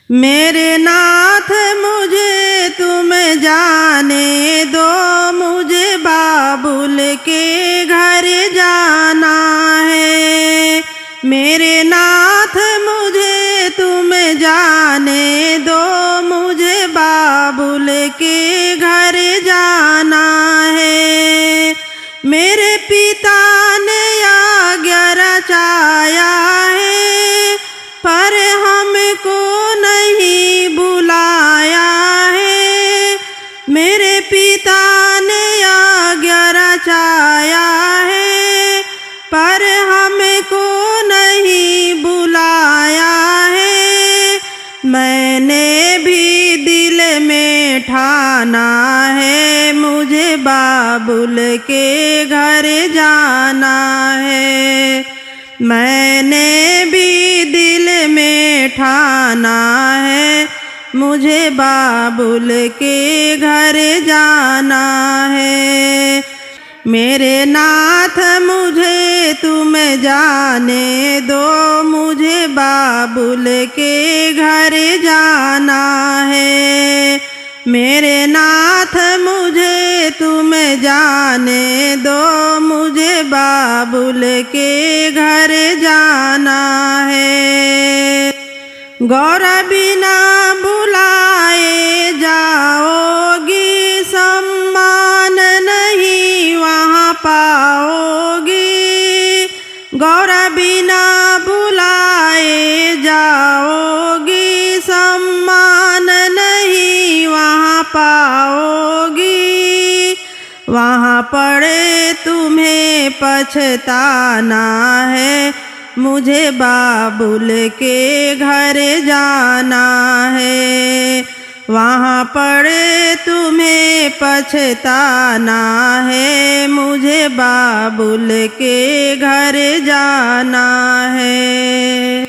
मेरे नाथ मुझे तुम जाने दो, मुझे बाबुल के घर जाना है। मेरे नाथ मुझे तुम जाने दो, मुझे बाबुल के घर जाना है। मेरे पिता ने आज्ञा रचाया है, पर हमको नहीं बुलाया है। मेरे पिता ने आज्ञा रचाया है, पर हमको नहीं बुलाया है। मैंने भी दिल में ठाना है, मुझे बाबुल के घर जाना है। मैंने भी दिल में ठाना है, मुझे बाबुल के घर जाना है। मेरे नाथ मुझे तुम जाने दो, मुझे बाबुल के घर जाना है। मेरे नाथ मुझे तुम जाने दो, मुझे बाबुल के घर जाना है। गौर बिना बुलाए जाओगी, सम्मान नहीं वहाँ पाओगी। गौर बिना बुलाए जाओगी, सम्मान नहीं वहाँ पाओगी। वहाँ पड़े तुम्हें पछताना है, मुझे बाबुल के घर जाना है। वहाँ पड़े तुम्हें पछताना है, मुझे बाबुल के घर जाना है।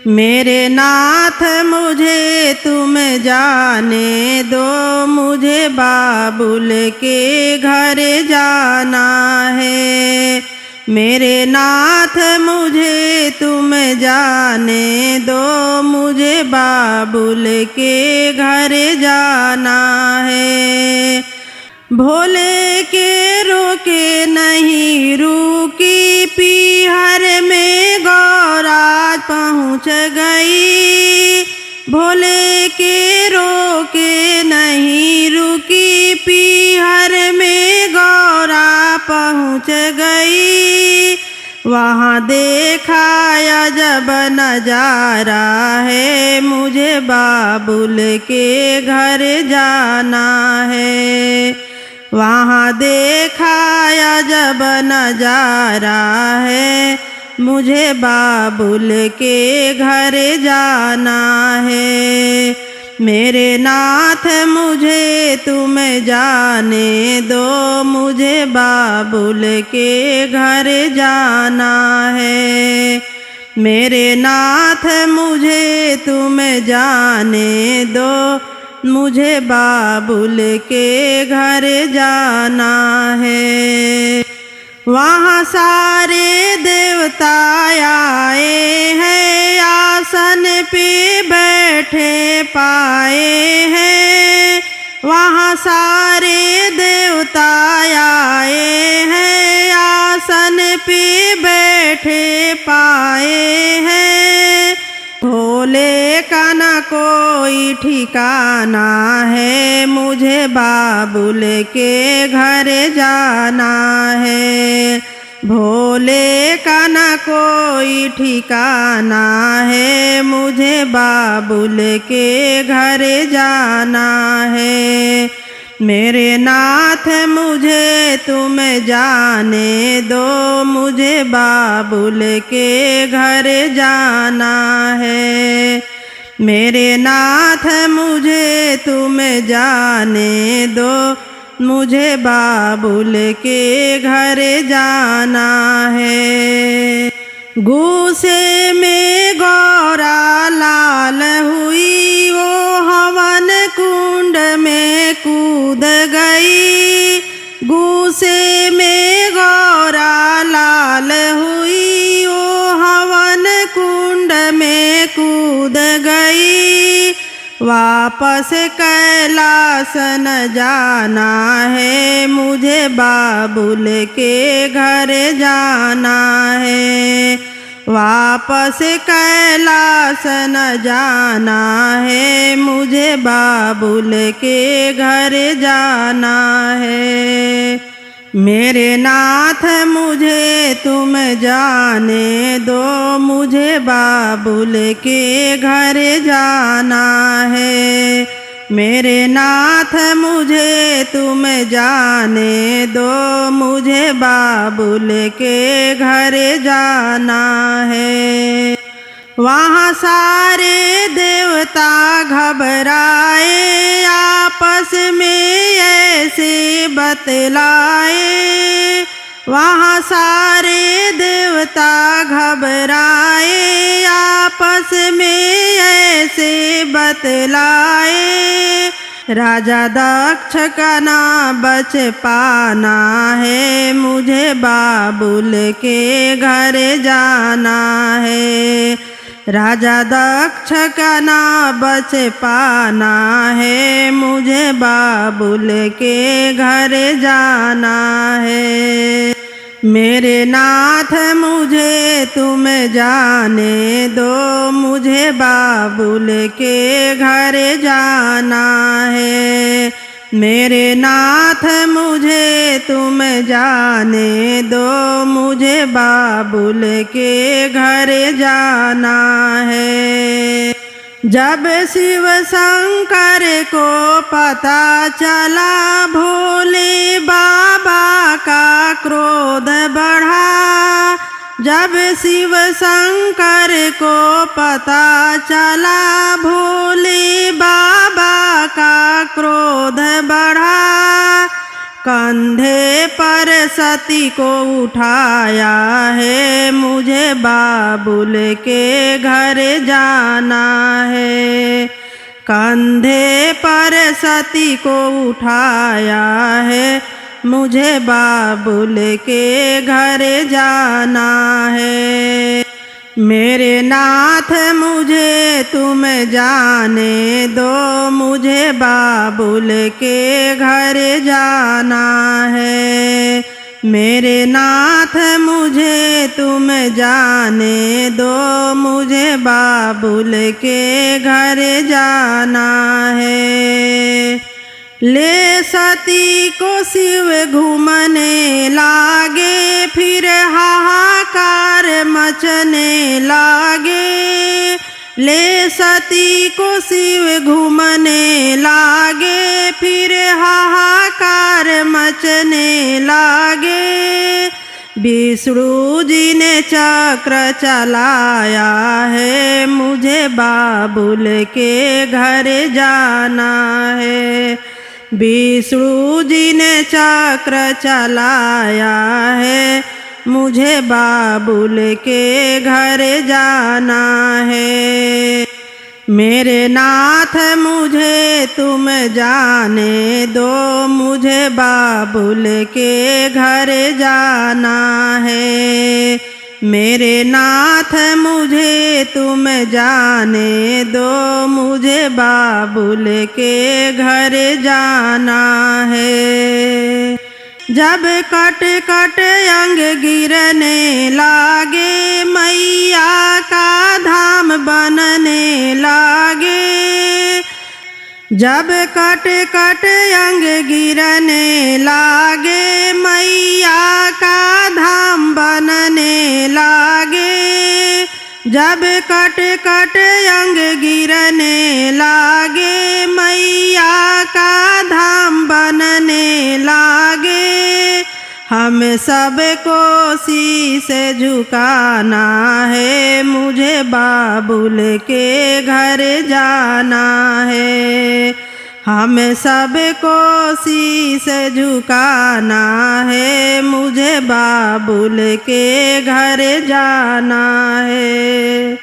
मेरे नाथ मुझे तुम जाने दो, मुझे बाबुल के घर जाना है। मेरे नाथ मुझे तुम जाने दो, मुझे बाबुल के घर जाना है। भोले के रोके नहीं रुकी, पीहर में गौराज पहुँच गई। भोले के रोके नहीं रुकी, पीहर में गौरा पहुँच गई। वहाँ देखा अजब नजारा है, मुझे बाबुल के घर जाना है। वहाँ देखा अजब नजारा है, मुझे बाबुल के घर जाना है। मेरे नाथ मुझे तुम जाने दो, मुझे बाबुल के घर जाना है। मेरे नाथ मुझे तुम जाने दो, मुझे बाबुल के घर जाना है। वहाँ सारे देवता आए हैं, आसन पे बैठे पाए हैं। वहाँ सारे देवता आए हैं, आसन पे बैठे पाए हैं। भोले का न कोई ठिकाना है, मुझे बाबुल के घर जाना है। भोले का न कोई ठिकाना है, मुझे बाबुल के घर जाना है। मेरे नाथ मुझे तुम जाने दो, मुझे बाबुल के घर जाना है। मेरे नाथ मुझे तुम जाने दो, मुझे बाबुल के घर जाना है। गुस्से में गौरा लाल हुई, वो हवन कुंड में कूद गई। गुस्से में गौरा लाल हुई, वो हवन कुंड में कूद गई। वापस कैलाश न जाना है, मुझे बाबुल के घर जाना है। वापस कैलाश न जाना है, मुझे बाबुल के घर जाना है। मेरे नाथ मुझे तुम जाने दो, मुझे बाबुल के घर जाना है। मेरे नाथ मुझे तुम जाने दो, मुझे बाबुल के घर जाना है। वहाँ सारे देवता घबराए, आपस में ऐसे बतलाए। वहाँ सारे देवता घबराए, आपस में ऐसे बतलाए। राजा दक्ष का ना बच पाना है, मुझे बाबुल के घर जाना है। राजा दक्ष का ना बच पाना है, मुझे बाबुल के घर जाना है। मेरे नाथ मुझे तुम जाने दो, मुझे बाबुल के घर जाना है। मेरे नाथ मुझे तुम जाने दो, मुझे बाबुल के घर जाना है। जब शिव शंकर को पता चला, भोले बाबा का क्रोध बढ़ा। जब शिव शंकर को पता चला, भोले बाबा का क्रोध बढ़ा। कंधे पर सती को उठाया है, मुझे बाबुल के घर जाना है। कंधे पर सती को उठाया है, मुझे बाबुल के घर जाना है। मेरे नाथ मुझे तुम जाने दो, मुझे बाबुल के घर जाना है। मेरे नाथ मुझे तुम जाने दो, मुझे बाबुल के घर जाना है। ले सती को शिव घूमने लागे, फिर हाहाकार मचने लागे। ले सती को शिव घूमने लागे, फिर हाहाकार मचने लागे। विष्णु जी ने चक्र चलाया है, मुझे बाबुल के घर जाना है। विष्णु जी ने चक्र चलाया है, मुझे बाबुल के घर जाना है। मेरे नाथ मुझे तुम जाने दो, मुझे बाबुल के घर जाना है। मेरे नाथ मुझे तुम जाने दो, मुझे बाबुल के घर जाना है। जब कट कट अंग गिरने लागे, मैया का धाम बनने लागे। जब कट कट अंग गिरने लागे, मैया का धाम बनने लागे। जब कट कट अंग गिरने लागे, मैया का धाम बनने लागे। हम सबको शीश झुकाना है, मुझे बाबुल के घर जाना है। हम सबको शीश झुकाना है, मुझे बाबुल के घर जाना है।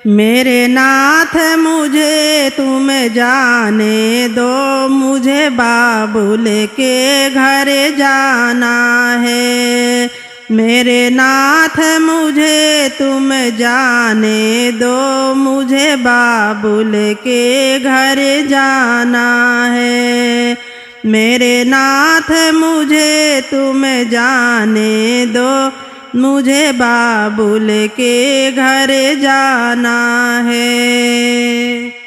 मेरे नाथ मुझे तुम जाने दो, मुझे बाबुल के घर जाना है। मेरे नाथ मुझे तुम जाने दो, मुझे बाबुल के घर जाना है। मेरे नाथ मुझे तुम जाने दो, मुझे बाबुल के घर जाना है।